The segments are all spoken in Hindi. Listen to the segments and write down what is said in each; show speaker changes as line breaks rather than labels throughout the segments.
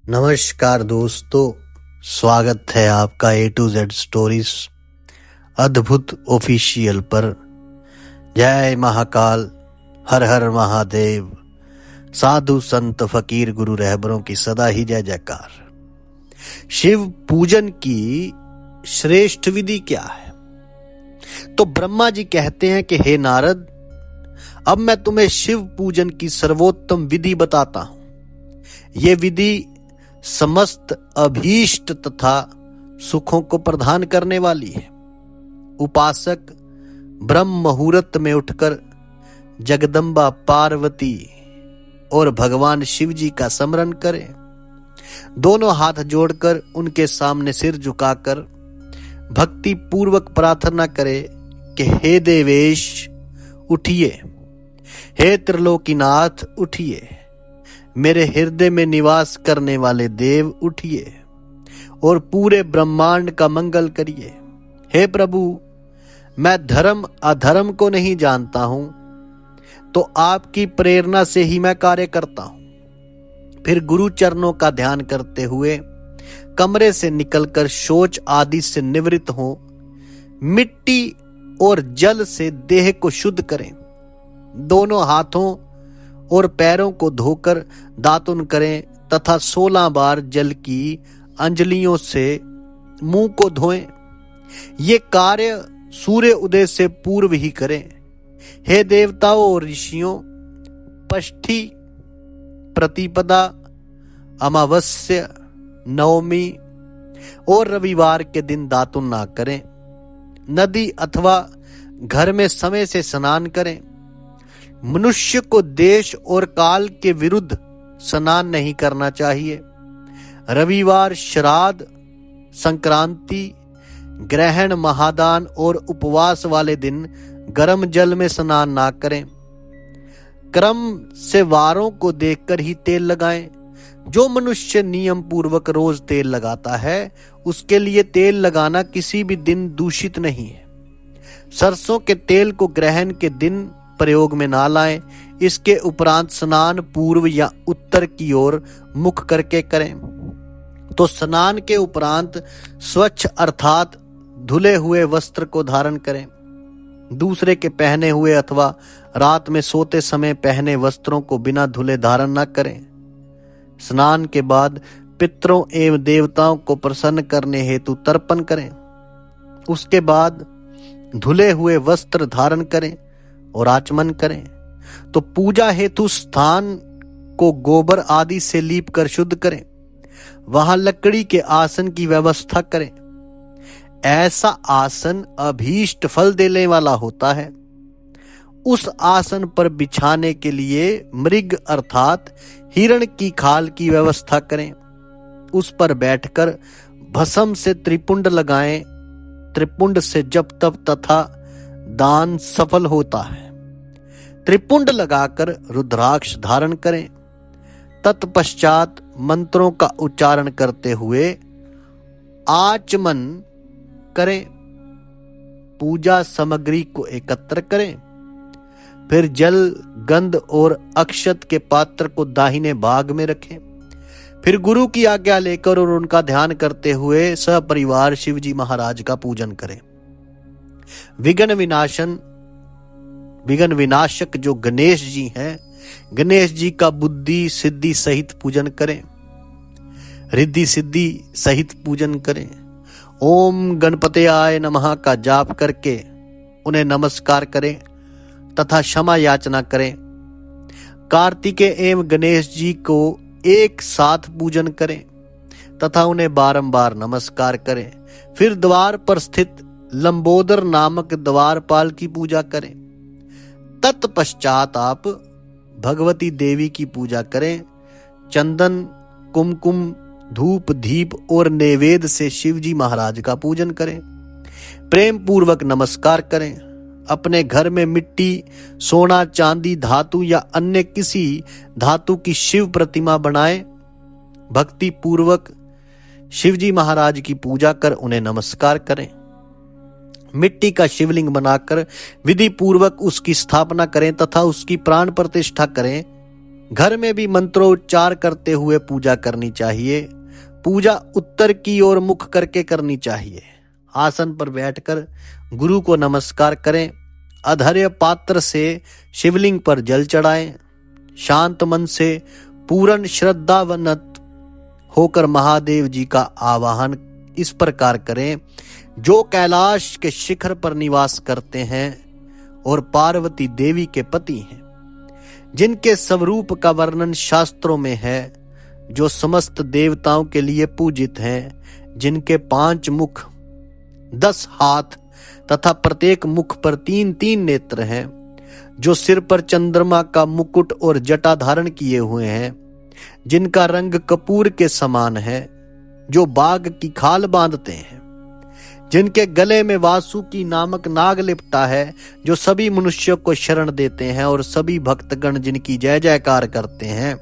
नमस्कार दोस्तों, स्वागत है आपका A to Z स्टोरीज अद्भुत ऑफिशियल पर। जय महाकाल, हर हर महादेव, साधु संत फकीर गुरु रहबरों की सदा ही जय जयकार। शिव पूजन की श्रेष्ठ विधि क्या है? तो ब्रह्मा जी कहते हैं कि हे नारद, अब मैं तुम्हें शिव पूजन की सर्वोत्तम विधि बताता हूं। यह विधि समस्त अभीष्ट तथा सुखों को प्रदान करने वाली है। उपासक ब्रह्म मुहूर्त में उठकर जगदम्बा पार्वती और भगवान शिव जी का स्मरण करें। दोनों हाथ जोड़कर उनके सामने सिर झुकाकर भक्ति पूर्वक प्रार्थना करे कि हे देवेश उठिए, हे त्रिलोकीनाथ उठिए, मेरे हृदय में निवास करने वाले देव उठिए और पूरे ब्रह्मांड का मंगल करिए। हे प्रभु, मैं धर्म अधर्म को नहीं जानता हूं, तो आपकी प्रेरणा से ही मैं कार्य करता हूं। फिर गुरु चरणों का ध्यान करते हुए कमरे से निकलकर शौच आदि से निवृत्त हो, मिट्टी और जल से देह को शुद्ध करें। दोनों हाथों और पैरों को धोकर दातुन करें तथा 16 बार जल की अंजलियों से मुंह को धोएं। ये कार्य सूर्य उदय से पूर्व ही करें। हे देवताओं और ऋषियों, षष्ठी, प्रतिपदा, अमावस्या, नवमी और रविवार के दिन दातुन ना करें। नदी अथवा घर में समय से स्नान करें। मनुष्य को देश और काल के विरुद्ध स्नान नहीं करना चाहिए। रविवार, श्राद्ध, संक्रांति, ग्रहण, महादान और उपवास वाले दिन गर्म जल में स्नान ना करें। क्रम से वारों को देखकर ही तेल लगाएं। जो मनुष्य नियम पूर्वक रोज तेल लगाता है, उसके लिए तेल लगाना किसी भी दिन दूषित नहीं है। सरसों के तेल को ग्रहण के दिन प्रयोग में ना लाएं। इसके उपरांत स्नान पूर्व या उत्तर की ओर मुख करके करें। तो स्नान के उपरांत स्वच्छ अर्थात धुले हुए वस्त्र को धारण करें। दूसरे के पहने हुए अथवा रात में सोते समय पहने वस्त्रों को बिना धुले धारण न करें। स्नान के बाद पितरों एवं देवताओं को प्रसन्न करने हेतु तर्पण करें। उसके बाद धुले हुए वस्त्र धारण करें और आचमन करें। तो पूजा हेतु स्थान को गोबर आदि से लीप कर शुद्ध करें। वहां लकड़ी के आसन की व्यवस्था करें। ऐसा आसन अभीष्ट फल देने वाला होता है। उस आसन पर बिछाने के लिए मृग अर्थात हिरण की खाल की व्यवस्था करें। उस पर बैठकर भस्म से त्रिपुंड लगाएं। त्रिपुंड से जप तप तथा दान सफल होता है। त्रिपुंड लगाकर रुद्राक्ष धारण करें। तत्पश्चात मंत्रों का उच्चारण करते हुए आचमन करें। पूजा सामग्री को एकत्र करें। फिर जल, गंध और अक्षत के पात्र को दाहिने भाग में रखें। फिर गुरु की आज्ञा लेकर और उनका ध्यान करते हुए सपरिवार शिव जी महाराज का पूजन करें। विघ्न विनाशक जो गणेश जी हैं, गणेश जी का बुद्धि सिद्धि सहित पूजन करें। रिद्धि सिद्धि सहित पूजन करें। ओम गणपतयाय नमः का जाप करके उन्हें नमस्कार करें तथा क्षमा याचना करें। कार्तिकेय एवं गणेश जी को एक साथ पूजन करें तथा उन्हें बारंबार नमस्कार करें। फिर द्वार पर स्थित लंबोदर नामक द्वारपाल की पूजा करें। तत्पश्चात आप भगवती देवी की पूजा करें। चंदन, कुमकुम, धूप, दीप और नैवेद्य से शिव जी महाराज का पूजन करें। प्रेम पूर्वक नमस्कार करें। अपने घर में मिट्टी, सोना, चांदी, धातु या अन्य किसी धातु की शिव प्रतिमा बनाएं। भक्ति पूर्वक शिव जी महाराज की पूजा कर उन्हें नमस्कार करें। मिट्टी का शिवलिंग बनाकर विधि पूर्वक उसकी स्थापना करें तथा उसकी प्राण प्रतिष्ठा करें। घर में भी मंत्रोच्चार करते हुए पूजा करनी चाहिए। पूजा उत्तर की ओर मुख करके करनी चाहिए। आसन पर बैठकर गुरु को नमस्कार करें। अधर्य पात्र से शिवलिंग पर जल चढ़ाएं। शांत मन से पूर्ण श्रद्धावनत होकर महादेव जी का आवाहन इस प्रकार करें, जो कैलाश के शिखर पर निवास करते हैं और पार्वती देवी के पति हैं, जिनके स्वरूप का वर्णन शास्त्रों में है, जो समस्त देवताओं के लिए पूजित हैं, जिनके 5 मुख 10 हाथ तथा प्रत्येक मुख पर 3-3 नेत्र हैं, जो सिर पर चंद्रमा का मुकुट और जटा धारण किए हुए हैं, जिनका रंग कपूर के समान है, जो बाघ की खाल बांधते हैं, जिनके गले में वासुकी नामक नाग लिपटा है, जो सभी मनुष्यों को शरण देते हैं और सभी भक्तगण जिनकी जय जयकार करते हैं,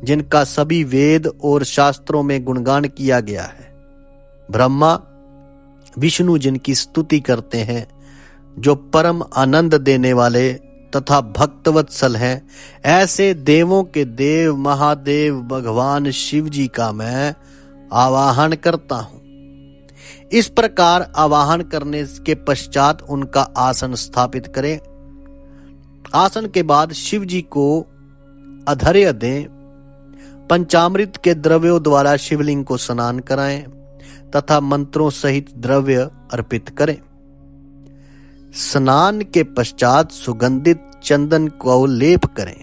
जिनका सभी वेद और शास्त्रों में गुणगान किया गया है। ब्रह्मा विष्णु जिनकी स्तुति करते हैं, जो परम आनंद देने वाले तथा भक्तवत्सल हैं, ऐसे देवों के देव महादेव भगवान शिव जी का मैं आवाहन करता हूं। इस प्रकार आवाहन करने के पश्चात उनका आसन स्थापित करें। आसन के बाद शिव जी को अधर्य दें। पंचामृत के द्रव्यों द्वारा शिवलिंग को स्नान कराएं तथा मंत्रों सहित द्रव्य अर्पित करें। स्नान के पश्चात सुगंधित चंदन को लेप करें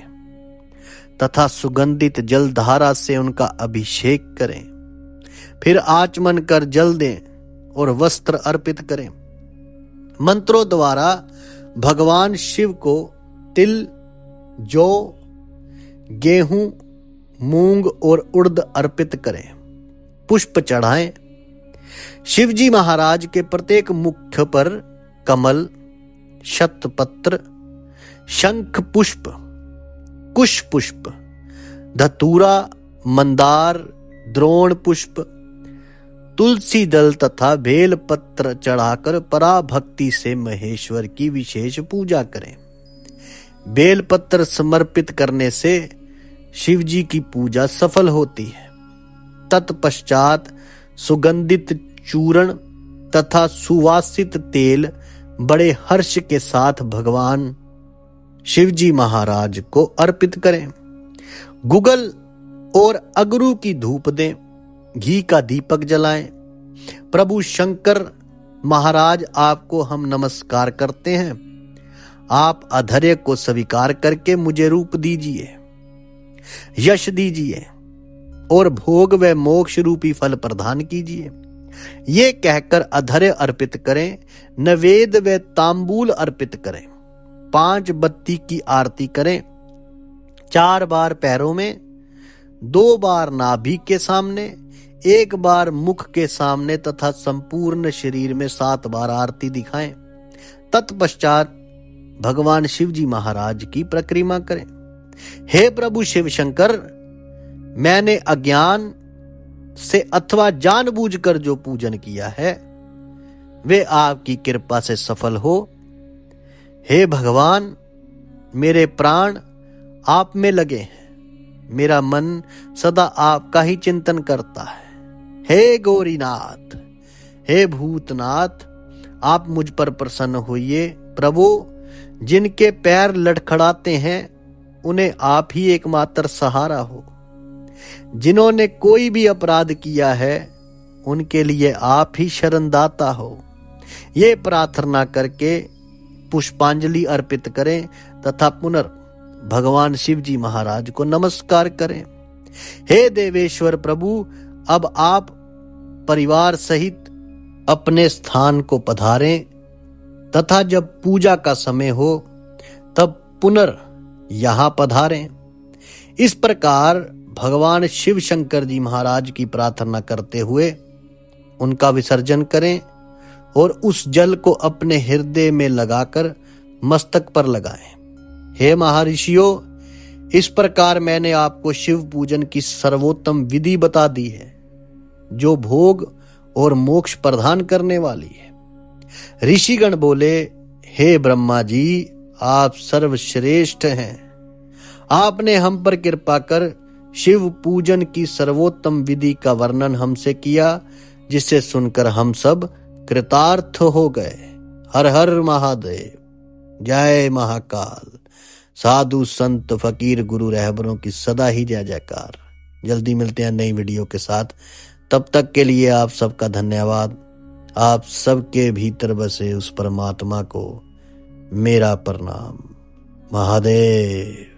तथा सुगंधित जलधारा से उनका अभिषेक करें। फिर आचमन कर जल दें और वस्त्र अर्पित करें। मंत्रों द्वारा भगवान शिव को तिल, जौ, गेहूं, मूंग और उड़द अर्पित करें। पुष्प चढ़ाएं। शिवजी महाराज के प्रत्येक मुख पर कमल, शतपत्र, शंख पुष्प, कुश पुष्प, धतूरा, मंदार, द्रोण पुष्प, तुलसी दल तथा बेल पत्र चढ़ाकर पराभक्ति से महेश्वर की विशेष पूजा करें। बेल पत्र समर्पित करने से शिव जी की पूजा सफल होती है। तत्पश्चात सुगंधित चूर्ण तथा सुवासित तेल बड़े हर्ष के साथ भगवान शिवजी महाराज को अर्पित करें। गुगल और अगरू की धूप दें। घी का दीपक जलाएं। प्रभु शंकर महाराज, आपको हम नमस्कार करते हैं। आप अधर्य को स्वीकार करके मुझे रूप दीजिए, यश दीजिए और भोग व मोक्ष रूपी फल प्रदान कीजिए। ये कहकर अधर्य अर्पित करें। नवेद व तांबूल अर्पित करें। 5 बत्ती की आरती करें। 4 बार पैरों में, 2 बार नाभि के सामने, 1 बार मुख के सामने तथा संपूर्ण शरीर में 7 बार आरती दिखाएं। तत्पश्चात भगवान शिवजी महाराज की परिक्रमा करें। हे प्रभु शिव शंकर, मैंने अज्ञान से अथवा जानबूझकर जो पूजन किया है, वे आपकी कृपा से सफल हो। हे भगवान, मेरे प्राण आप में लगे हैं। मेरा मन सदा आपका ही चिंतन करता है। हे गौरीनाथ, हे भूतनाथ, आप मुझ पर प्रसन्न होइए। प्रभु, जिनके पैर लड़खड़ाते हैं, उन्हें आप ही एकमात्र सहारा हो। जिन्होंने कोई भी अपराध किया है, उनके लिए आप ही शरणदाता हो। ये प्रार्थना करके पुष्पांजलि अर्पित करें तथा भगवान शिव जी महाराज को नमस्कार करें। हे देवेश्वर प्रभु, अब आप परिवार सहित अपने स्थान को पधारें तथा जब पूजा का समय हो तब यहाँ पधारें। इस प्रकार भगवान शिव शंकर जी महाराज की प्रार्थना करते हुए उनका विसर्जन करें और उस जल को अपने हृदय में लगाकर मस्तक पर लगाएं। हे महर्षियों, इस प्रकार मैंने आपको शिव पूजन की सर्वोत्तम विधि बता दी है, जो भोग और मोक्ष प्रदान करने वाली है। ऋषिगण बोले, हे ब्रह्मा जी, आप सर्वश्रेष्ठ हैं। आपने हम पर कृपा कर शिव पूजन की सर्वोत्तम विधि का वर्णन हमसे किया, जिसे सुनकर हम सब कृतार्थ हो गए। हर हर महादेव। जय महाकाल। साधु संत फकीर गुरु रहबरों की सदा ही जय जयकार। जल्दी मिलते हैं नई वीडियो के साथ। तब तक के लिए आप सबका धन्यवाद। आप सबके भीतर बसे उस परमात्मा को मेरा प्रणाम। महादेव।